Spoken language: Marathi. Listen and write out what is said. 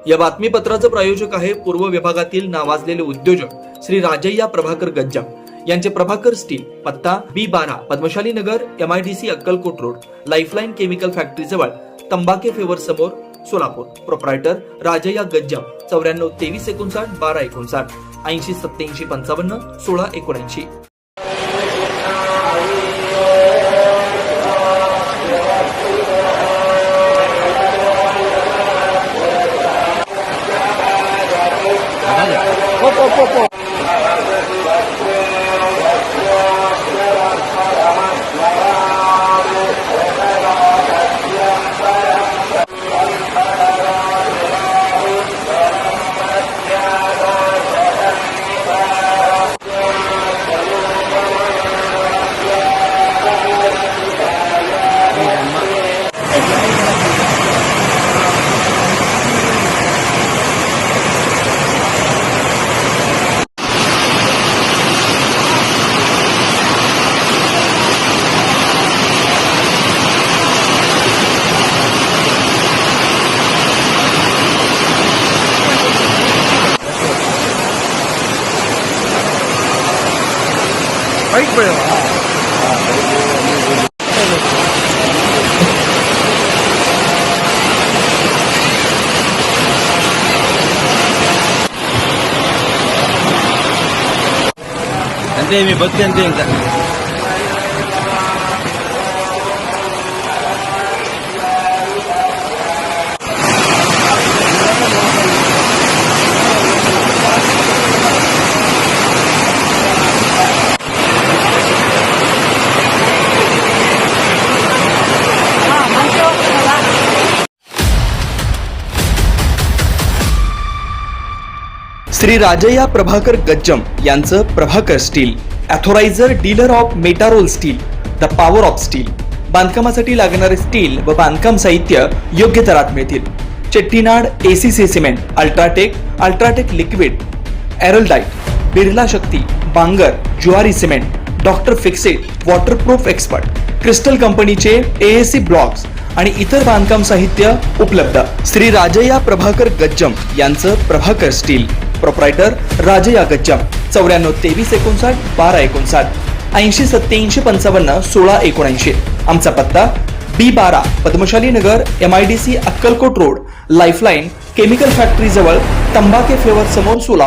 या बातमीपत्राचे प्रायोजक आहे पूर्व विभागातील नावाजलेले उद्योजक श्री राजय्या प्रभाकर गज्जम यांचे प्रभाकर स्टील, पत्ता B12 पद्मशाली नगर, MIDC Akkalkot road, lifeline chemical factory जवळ, तंबाके फेवर समोर, Solapur. Proprietor Rajayya Gajjam 94 23 59 12 59 80 87 55 16 79. Baik bro. Nanti mi buat nanti enggak. Shri Rajayya Prabhakar Gajjam यांचं Prabhakar steel, authorised dealer of metarol steel, the power of steel. बांधकामासाठी लागणारे स्टील व बांधकाम साहित्य योग्य दरात मिळतील. Chettinad ACC cement, UltraTech liquid, Araldite, Birla Shakti, Bangur, Zuari cement, doctor Fixit, waterproof expert, crystal कंपनीचे AAC ब्लॉक्स आणि इतर बांधकाम साहित्य उपलब्ध. श्री राजय्या प्रभाकर गज्जम यांचं प्रभाकर स्टील. प्रोप्रायटर राजय्या गज्जम 94 23 59 12 59 80 87 55 16 79. आमचा पत्ता B12 पद्मशाली नगर, MIDC Akkalkot road, lifeline chemical factory जवळ, तंबाके फेवर समोर, सोलापूर.